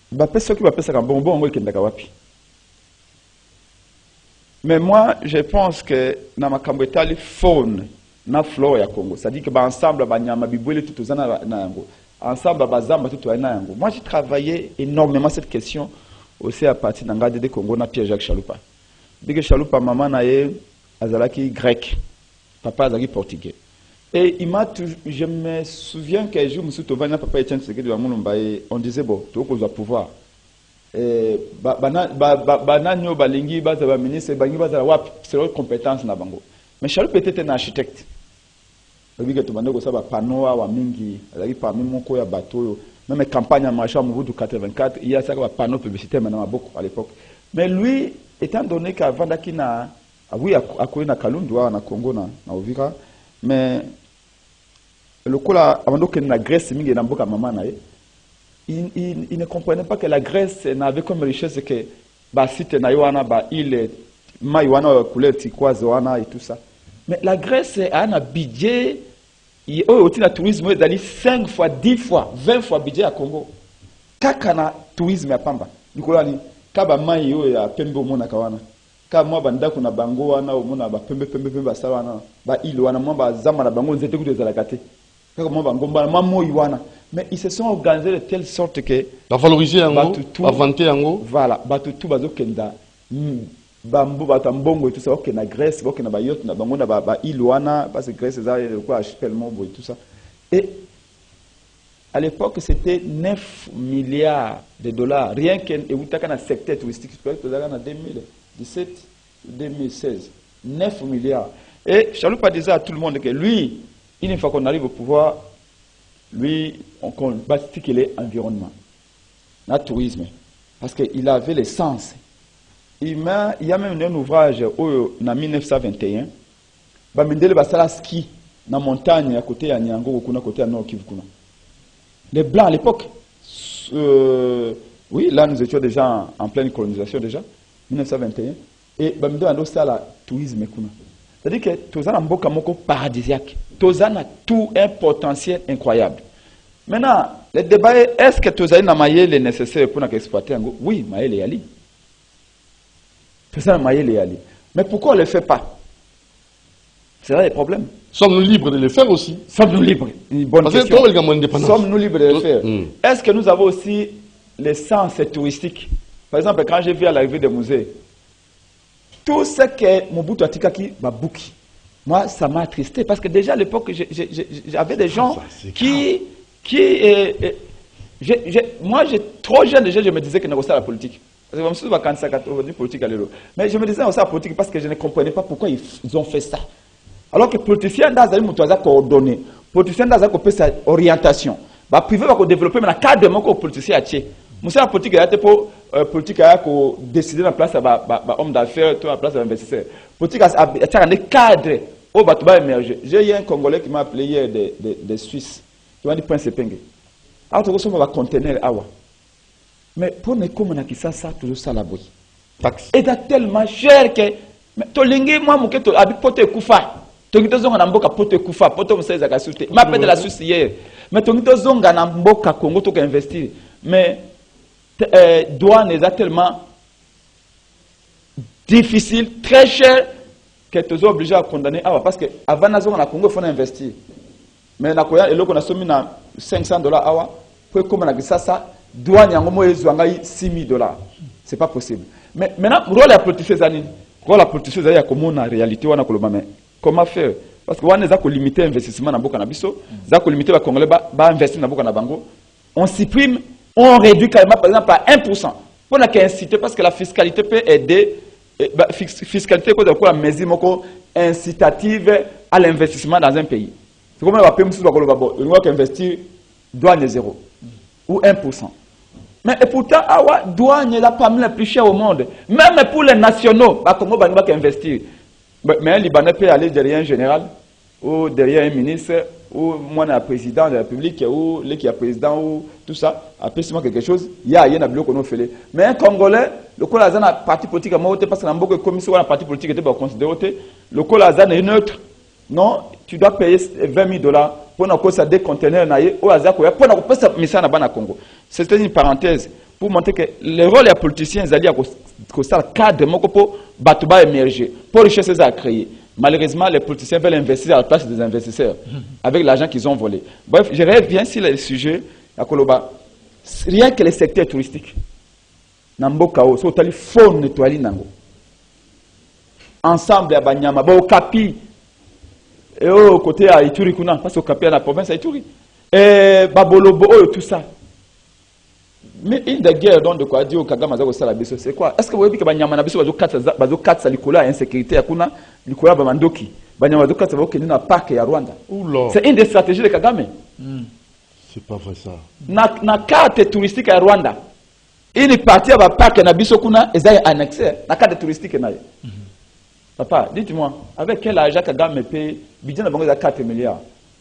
qui va passer un bonbon, on va mais moi, je pense que dans ma cambretale faune, na flore ya Congo, c'est-à-dire que ensemble, ensemble, moi, j'ai travaillé énormément cette question aussi à partir d'un gars de Congo, na Pierre-Jacques Chaloupa. Dès que Chaloupa, maman, nae, azalaki grec, papa azalaki portugais. Et je me souviens qu'un jour, papa Etienne Tshisekedi de Mulumbaye, on disait, bon, tu veux pouvoir. Bananyo, balingi, bazaba ministre, bangi, bazaba wap, c'est leur compétence na bango. Mais Chaloupa était un architecte. Même campagne en marché en 84, il y a ça comme panneau publicitaire maintenant beaucoup à l'époque. Mais lui, étant donné qu'avant d'Akina, oui, à Koina Kalundwa, na Congo, na Ovira, mais le coup là, avant que la Grèce, il ne comprenait pas que la Grèce n'avait comme richesse que bah site na Yoana, bah île, Maïwana, couleur turquoise, et tout ça. Mais la Grèce a un budget, il y a un tourisme qui est 5 fois, 10 fois, 20 fois budget à Congo. Kakana tourisme à Pamba. Nicolas, kaba mai yo ya pembe mona kawana. Ka moi banda kuna bango wana omona ba pembe basawana. Ba ile wana moi ba zama na bango nzete ku de zalakate. Kaka moi bango ba mamo iwana. Mais ils se sont organisés de telle sorte que la valoriser en haut, vanter en haut. Voilà, batutu bazokenda. Bambo batambongo et tout ça, ok na Grèce, ok na bayot na bango na ba Iloana, parce que Grèce c'est quoi archipel Mombo et tout ça. Et à l'époque c'était 9 milliards de dollars, rien qu'un secteur touristique, en 2017, 2016, 9 milliards. Et Chaloupa disait à tout le monde que lui, une fois qu'on arrive au pouvoir, lui, on bâtit qu'il est environnement, le tourisme, parce qu'il avait les sens. Il y a même un ouvrage en 1921, Bamindele Basala ski, dans la montagne à côté de Nyango, à côté de Nord Kivu. Les Blancs à l'époque, oui, là nous étions déjà en pleine colonisation déjà, 1921, et Bamindele a aussi le tourisme. C'est-à-dire que Tozana Mboka Moko paradisiaque, Tozana tout un potentiel incroyable. Maintenant, le débat est, est-ce que Tozana Maïe est nécessaire pour exploiter Ango? Oui, Maïe est Ali. Mais pourquoi on ne le fait pas? C'est là le problème. Sommes-nous libres de le faire aussi? Sommes-nous libres? Une bonne question. Sommes-nous libres de le faire? Est-ce que nous avons aussi les sens touristiques? Par exemple, quand j'ai vu à l'arrivée des musées, tout ce que Mobutu Atikaki Babouki, moi, ça m'a attristé parce que déjà à l'époque, j'avais des gens moi, trop jeune déjà, je me disais que ne pas la politique. Parce que mais je me disais aussi la politique parce que je ne comprenais pas pourquoi ils ont fait ça. Alors que les politiciens ont coordonné, les politiciens ont fait orientation. Les privés vont développer mais cadre de mon politicien. Monsieur la politique a été pour politique a décider la place à homme d'affaires, la place à investisseur. Politique a un cadre au bâtiment émerger. J'ai eu un Congolais qui m'a appelé hier des Suisses. Il m'a dit Prince Penge. Alors tu reçois un conteneur awa. Mais pour ne comme on a qui ça toujours ça la bruit. Taxe. Et c'est tellement cher que to lingi moi mon que to habite pote kufa. To ngito zonga na mboka pote kufa, pote msaiza ka sute. M'a appelé de la Suisse hier. Mais to ngito zonga na mboka Congo to ka investir. Mais douane est tellement difficile, très cher, que tu es obligé à condamner. Ah, parce que avant de la Congo, il faut investir. Mais il y a 500 $. Pour comme on a dit ça, douane, il y a 6 000 $. Ce n'est pas possible. Mais maintenant, le rôle de la politique, c'est comment en réalité, comment faire? Parce que on a limité l'investissement dans le Canabiso, on a limité le Congolais à investir dans le Bango. On supprime, on réduit carrément par exemple à 1%. On a qu'à inciter parce que la fiscalité peut aider. Fiscalité, c'est quoi la mesure incitative à l'investissement dans un pays. C'est comme on va payer on va investir douane 0 ou 1%. Mais et pourtant, la douane est la parmi les plus chères au monde. Même pour les nationaux, comment on va investir? Mais un Libanais peut aller derrière un général ou derrière un ministre ou moi un président de la République ou l'équipe président ou tout ça, après c'est quelque chose, il y a un bloc qu'on a fait. Mais un Congolais, le Colazan a parti politique à moi, parce que la commission a parti politique était considéré, le Colazan est neutre. Non, tu dois payer 20 000 $ pour nous cause des conteneurs au hasard pour nous passer mission à Congo. C'était une parenthèse pour montrer que le rôle des politiciens est à le cadre pour battre émerger, pour richesse à créer. Malheureusement, les politiciens veulent investir à la place des investisseurs avec l'argent qu'ils ont volé. Bref, je reviens sur le sujet à Koloba. Rien que les secteurs touristiques. Nambokao, il faut nettoyer Nango. Ensemble, à Banyama, au Kapi, et au côté à Ituri, parce qu'au Kapi, à la province à Ituri. Et Babolobo, tout ça. Mais une des guerres dont de quoi dire au Kagame c'est quoi? Est-ce que vous voyez que Banyama Nabiso bazo 4 likola insécurité yakuna likola bamandoki Banyama bazo 4 bazo na parc ya Rwanda. C'est une des stratégies de Kagame. C'est pas vrai ça. Na carte touristique à Rwanda. Une partie à parc na biso kuna ezay annexé na carte touristique nayo. Papa, dites-moi, avec quel argent Kagame paye budget na bango za 4 milliards?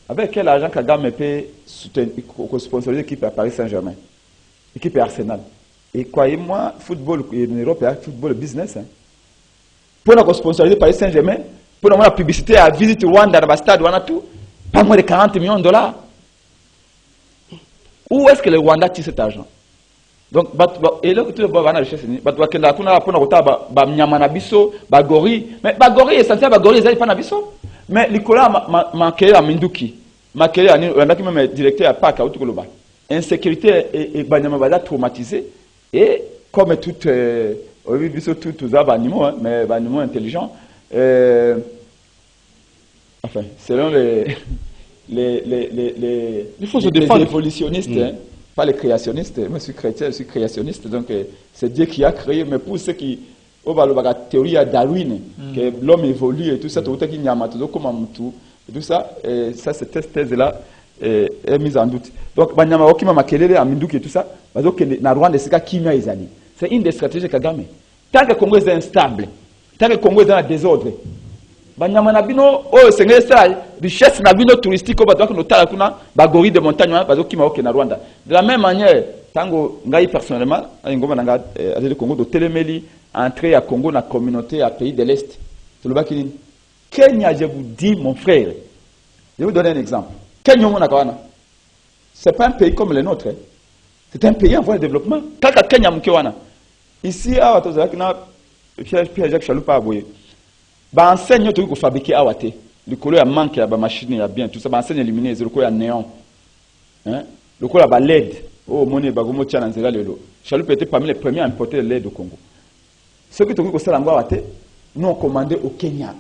Avec quel argent Kagame paye sponsoriser l'équipe à Paris Saint-Germain? Équipe Arsenal. Et croyez-moi, football en Europe, c'est football business. Hein. Pour nous sponsoriser Paris Saint-Germain, pour nous la publicité à visiter Rwanda dans le stade, pas moins de 40 millions de $. Où est-ce que le Rwanda tire cet argent? Donc, et là, tout le monde va rechercher. Mais Bagori est essentiel, Bagori est pas Nabiso. Mais Nicolas Makele à Minduki, Makele à même directeur à Pâques à Outoulouba. Insécurité et Banyamabada traumatisé. Et comme tous les animaux, mais les animaux intelligents, enfin, selon les évolutionnistes, pas les créationnistes, moi je suis chrétien, je suis créationniste, donc c'est Dieu qui a créé, mais pour ceux qui ont la théorie à Darwin, que l'homme évolue et tout ça, tout ça, et tout ça, et ça, cette thèse-là est mise en doute. Donc, Banyama Okima Makelele, Amindouk et tout ça, c'est une des stratégies de Kagame. Tant que le Congo est instable, tant que le Congo est dans le désordre, Banyama Nabino, oh, c'est ça, richesse Nabino touristique, au Badoak, notamment, kuna, Bagori de montagne, Bazokima Oke na Rwanda. De la même manière, Tango, Ngai personnellement, le Congo de Téléméli, entré à Congo, dans la communauté, à pays de l'Est. Kenya, je vous dis, mon frère, je vais vous donner un exemple. Kenya, ce n'est pas un pays comme les nôtres. C'est un pays en voie de développement. Kaka Kenya, Mkewana. Ici, à Pierre-Jacques Chaloupa, Aboye. Bah, enseigne tout que fabriquer à Wate. Le couleur a manqué, la machine, il y a bien. Tout ça, bah, enseigne éliminé, le couleur a néant. Le couleur a LED. Oh, mon Bagomo Tchan, Anzela, Lelo. Chaloupa était parmi les premiers à importer le LED au Congo. Ce que tu veux que ça, Wate, nous on commandé au Kenya.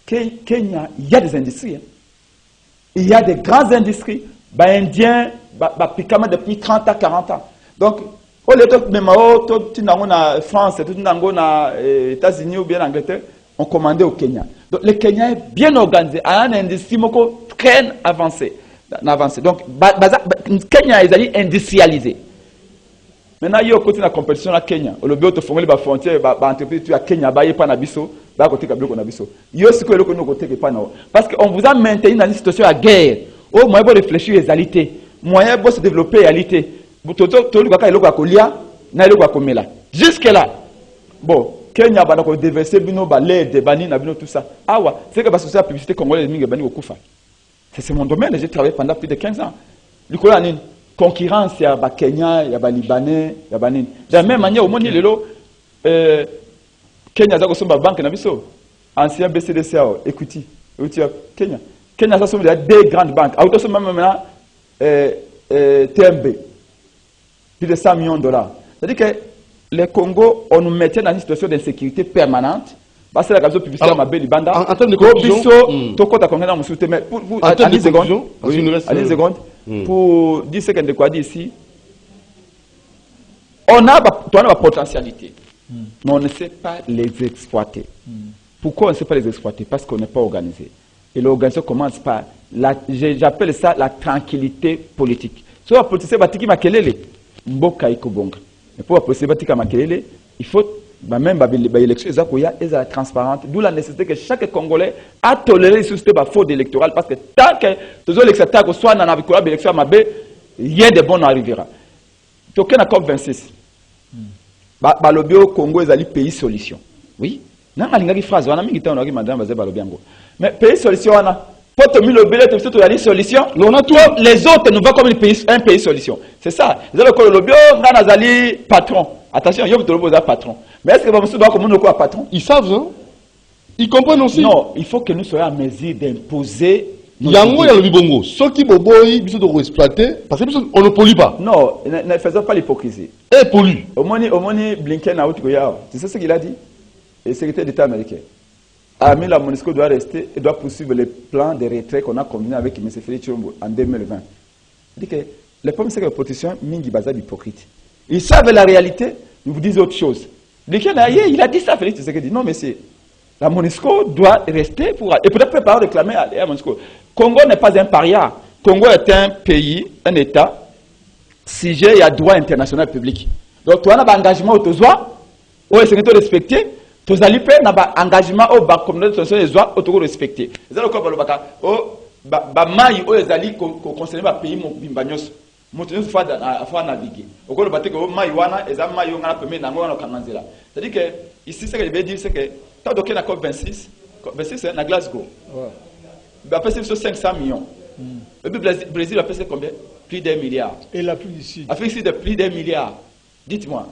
Kenya, il y a des industries. Il y a des grandes industries. Bah, Indiens, bah, depuis 30 à 40 ans. Donc, au lieu de même en France, tout les États-Unis ou bien Angleterre, on commandait au Kenya. Donc, le Kenya est bien organisé, a une industrie très avancée. Donc, Kenya est industrialisé. Maintenant, il y a côté de la compétition à Kenya. Le but de former les frontières, l'entreprise à Kenya, il n'y a pas d'Abisso, il y a côté de l'Abisso. Il y a aussi côté de parce qu'on vous a maintenu dans une situation à guerre. Au moins, vous réfléchir aux réalités. Moyen pour se développer les réalités. Jusque-là, bon, Kenya va déverser l'aide, tout ça. Ah ouais, c'est que la société publicité congolaise c'est mon domaine, j'ai travaillé pendant plus de 15 ans. Concurrence, il y a Kenya, il y a Libanais, il y a Banine. De la même manière, au monde, il y a Kenya, il y a banque, ancien BCDC, Equity, Kenya. Kenya, il y a deux grandes banques. Il y a maintenant TMB, plus de 100 millions de dollars. C'est-à-dire que le Congo, on nous mettait dans une situation d'insécurité permanente. Parce que la publicité en termes de conclusion, allez secondes, pour 10 secondes de quoi dire ici, on a la potentialité, mais on ne sait pas les exploiter. Pourquoi on ne sait pas les exploiter? Parce qu'on n'est pas organisé. Et l'organisation commence par, j'appelle ça la tranquillité politique. Si la politique est makelele, mboka ikobonga. Mais pour la politique est makelele, il faut même les élections sont transparentes, d'où la nécessité que chaque Congolais a toléré le système de fraude électorale, parce que tant que tous les électeurs soient dans l'élection, rien de bon n'arrivera. Donc, on a COP26. Le Congo est un pays solution. Oui. Mais pays solution, pour le billet, solution. Les autres nous voient comme un pays solution. C'est ça. Le patron. Attention, il y a un patron. Mais est-ce que vous doit comme un patron? Ils savent, hein? Ils comprennent aussi. Non, il faut que nous soyons en mesure d'imposer. Il y a le bibongo. Ceux qui doivent exploiter, parce qu'on ne pollue pas. Non, ne faisons pas l'hypocrisie. Et pollue. Au moins, Blinken a tu sais ce qu'il a dit? Le secrétaire d'État américain. Armée la MONUSCO doit rester et doit poursuivre le plan de retrait qu'on a combiné avec M. Félix Tshilombo en 2020. Il dit que le problème, c'est que la protection mingi baza hypocrite. Ils savent la réalité, ils vous disent autre chose. Il a dit ça, Félix Tshisekedi. Non, monsieur, la MONUSCO doit rester pour... Et peut-être pas réclamer à la MONUSCO. Congo n'est pas un paria. Congo est un pays, un État, sujet à droit international public. Donc, tu as un engagement au Tozoa, où est-ce que tu respecté? Tu as un engagement au bas communauté de des droits au respecté. C'est ça le corps concerne le pays Bimbagnos. C'est-à-dire que ici, ce que je veux dire, c'est que quand on a la COP26, COP26 c'est à Glasgow. Après, c'est 500 millions. Le Brésil a fait combien? Plus d'1 milliard. Et l'Afrique du Sud? Afrique du Sud, plus d'1 milliard. Dites-moi.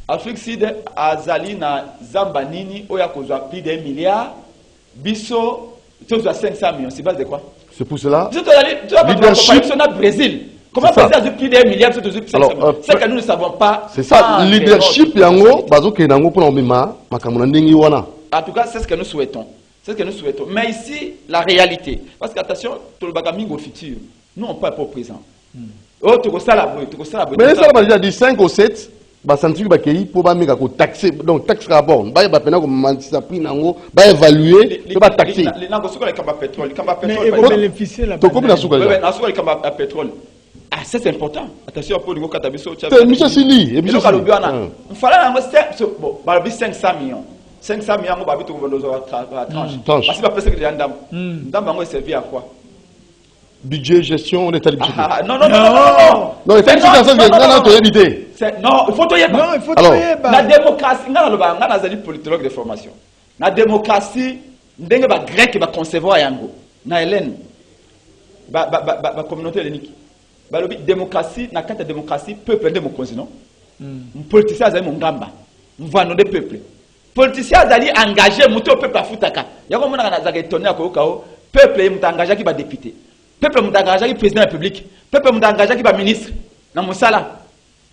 Afrique du Sud, Azali na Zambanini, Oya Kozwa, plus d'1 milliard. Bisso, tu as 500 millions. C'est base de quoi? C'est pour cela. Leadership. Brésil. Comment passer à plus d'1 milliard? C'est que nous ne savons pas. C'est ça. Leadership, yango, bazo ke nango pour l'emmema, makamuna ndengi wana. En tout cas, c'est ce que nous souhaitons. C'est ce que nous souhaitons. Mais ici, la réalité. Parce qu'attention, tout le bagage au futur. Nous, on ne parle pas au présent. Oh, tu ça la bruit, mais ça, on a dit 5 ou 7. Bah, ça ne suffit pas qu'il faut pas taxer. Donc, taxe rapport. Bah, il va évaluer. Il va taxer. Mais il faut bénéficier la pétrole. Ah, c'est important. Attention, pour le cas de c'est Michel Sili. Il faut 500 millions. 500 millions, on va vite la tranche. Parce que c'est que Ndam va servir à quoi? Budget, gestion, on est à l'habitude. Non. Non, il faut que non, il faut tout y Non, il faut tout y la démocratie, on a des politologues de formation. La démocratie, ndenge ba grec ba concevoir yango. Na Hélène, ba communauté hellénique. Ba lobi démocratie, na kata démocratie, peuple de mon continent. Politicien azali mon gamba. Mvano de peuple. Politicien azali engagé muto peuple afutaka. Yako mona na zaga étonné akoko peuple est engagé qui ba député. Peuple est engagé qui président de la République. Peuple est engagé qui ba ministre na musala.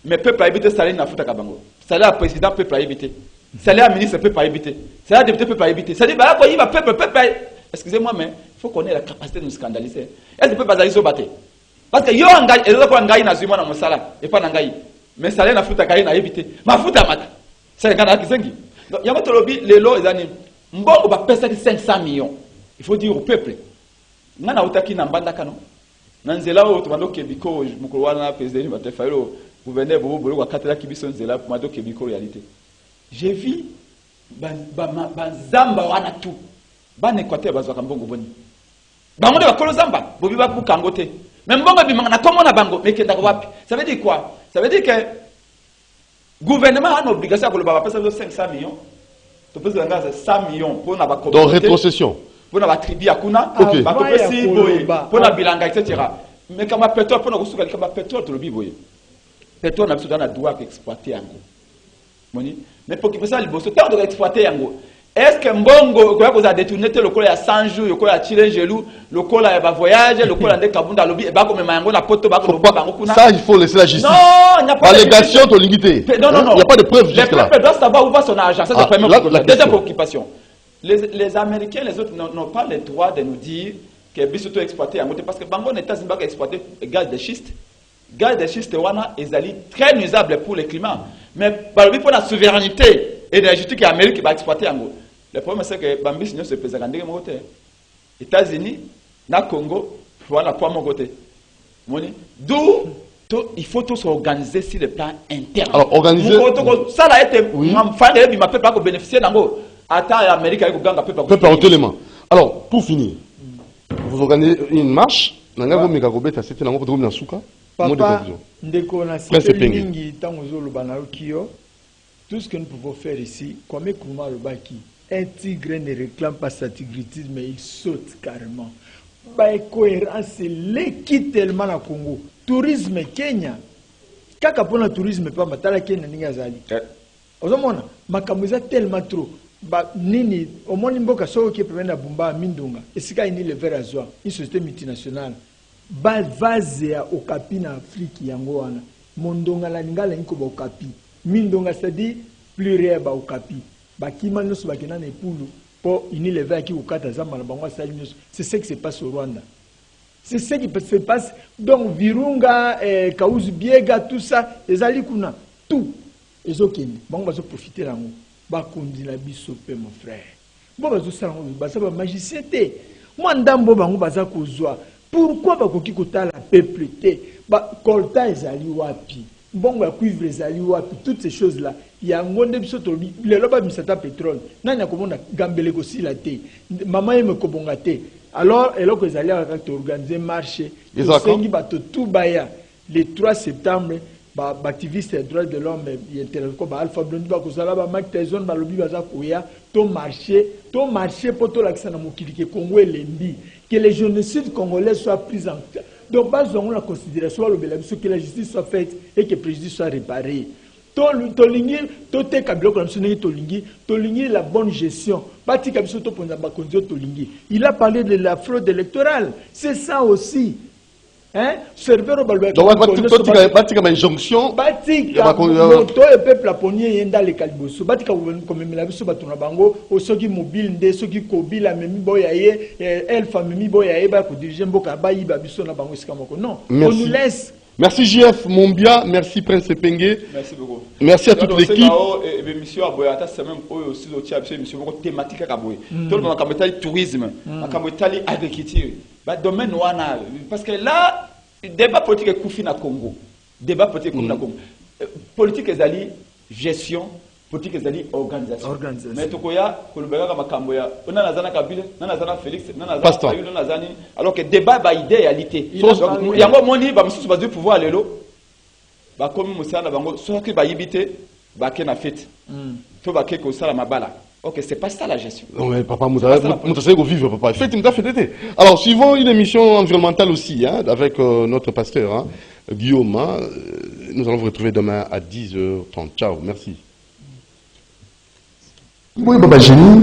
Mais peuple a évité salaire na futaka bango. Salaire à président peuple a évité. Salaire à ministre peuple a évité. Salaire à député peuple a évité. Ça dit bah quoi il va peuple excusez-moi mais il faut qu'on ait la capacité de nous scandaliser. Est-ce que peuple azali so baté? Parce que yo engagé et ko engagé na zuma na musala et pas nangai. Mais salaire na futaka na évité. Ma futa mata. C'est kana kisengi. Donc yama tolobi lelo ezani mbongo ba pesa 500 millions. Il faut dire au peuple. Ngana utaki na mbanda kano. Na nzela o tumando kebiko mukolo wana president batefailo gouverneur Bobo Bobo Katela Kibiso Nzela pour Mado Kebiko réalité. J'ai vu Zamba wana tout. Ban Équateur bazwaka mbongo boni. Bango de bakolo Zamba, bobi ba ku kangote. Même mbongo bimanga na komo na bango mekenda ko wapi. Ça veut dire quoi? Ça veut dire que gouvernement a une obligation à le passer 500 millions. Tu peux dire 100 millions pour la communauté. Dans rétrocession. Pour la tribu à Kuna, pour la bilanga, etc. Mais quand ma pétrole, pour la quand ma pétrole, tu le biboye. Pétrole n'a pas besoin d'exploiter en gros. Mais pour qu'il fasse ça, il faut tant d'exploiter en gros. Est-ce que Mbongo, quand vous avez détourné le col à 100 jours, le col à tirer gelou, le col à voyage, le col à Kabunda lobby, et comme Mango la poto, ça, il faut laisser la justice. Non, il n'y a pas allégation de limité. Non, non, non. Il n'y a pas de preuve jusque-là. Les peuples doivent savoir où va son argent. Ça, c'est la première préoccupation. Les Américains, les autres n'ont pas le droit de nous dire que Bissoto exploité en côté parce que Bango n'est pas exploité gaz de schiste. Gaz de schiste, est très nuisable pour le climat. Mais pour la souveraineté énergétique et Amérique qui va exploiter en gros. Le problème c'est que Bambis ne se fait pas de mon côté. États-Unis, na Congo, voilà pour mon côté. D'où il faut tous s'organiser sur le plan interne. Alors organiser. Ça a été. Il m'a fait pas bénéficier d'ango. Attends, l'Amérique avec Uganda peut pas. Peut pas tellement. Alors pour finir, vous organisez une marche. Nanga vous megagobet à c'était nango pour na suka. Papa, ndeko na cité lingi tango zolo banarokio. Tout ce que nous pouvons faire ici, comme Kouma Lobaki, un tigre ne réclame pas sa tigritude, mais il saute carrément. Bah, cohérence, c'est l'équipe tellement à Congo. Tourisme Kenya. Kaka pour le tourisme, pas matala Kenya n'ingazali. Ozomona, makamuza tellement trop. Bah, nini, au moins n'imboka so qui peut venir à Bumba, Mindunga. Et c'est quand il le verre à Zoa, une société multinationale. Bah, vazea au capi en Afrique, yangoana. Mondonga la ningala inkoba au capi. Mindonga c'est-à-dire plus réel ba okapi ba kima nyos ba kena na epulu po ini lever aki ukata zamba na bango sali nyos. C'est ce qui se passe au Rwanda, c'est ce qui se passe donc Virunga Kauzu Biega tout ça ezali kuna tout ezokende bango bazo profiter lango ba kondina biso pe mon frère bo bazo sala ngo ba saba magicien te moi ndambo bango baza kozwa pourquoi ba koki kotala peuple te ba kolta ezali wapi bon va cuivre ezali wapi toutes ces choses là il y a un monde biso to le loba misata pétrole nani akomona gambele ko sila te mama yeme ko bonga te alors eloko ezali aka to organiser marché sengi bato tout baya le 3 septembre ba activiste des droits de l'homme intérêt ko ba Alpha Blondy ba ko sala ba Mike Tyson ba lobi baza koya to marché poto la kisana mokili ke Congo elembi que les génocides congolais soient pris en donc, nous avons la considération que la justice soit faite et que le préjudice soit réparé. La bonne gestion. Il a parlé de la fraude électorale. C'est ça aussi. Hein? Serveur donc, batika injonction. Batika moto et peuple laponien yenda le kaliboso. Batika comme la biso batuna bango osoki mobile nde soki kobila memi boyaye elfa memi boyaye ba ko diriger mboka ba yiba biso na bango sikamoko. Non, on nous laisse. Merci JF Mombia, merci Prince Penge. Merci beaucoup. Merci à toute l'équipe. Monsieur Aboyata, c'est même aussi monsieur thématique à Aboy. Tout le monde a comme tourisme, a agriculture. Domaine wana parce que là débat politique est koufi na Congo. Débat politique comme na Congo. Politique ezali gestion, politique ezali organisation. Mais tokoya kolubega kama kamboya. On a nazana Kabila, on a nazana Félix, on a nazana nazani alors que débat ba idéalité. Donc yango moni ba mususu bazu pouvoir lelo. Ba komi musana bango soki ba yibité ba ke na fête. To ba ke ko sala mabala. Ok, c'est pas ça la gestion. Non mais papa, vous vivre papa. Effectivement, alors, suivons une émission environnementale aussi, hein, avec notre pasteur, hein, Guillaume. Hein, nous allons vous retrouver demain à 10h30. Ciao, merci. Oui, Baba Génie.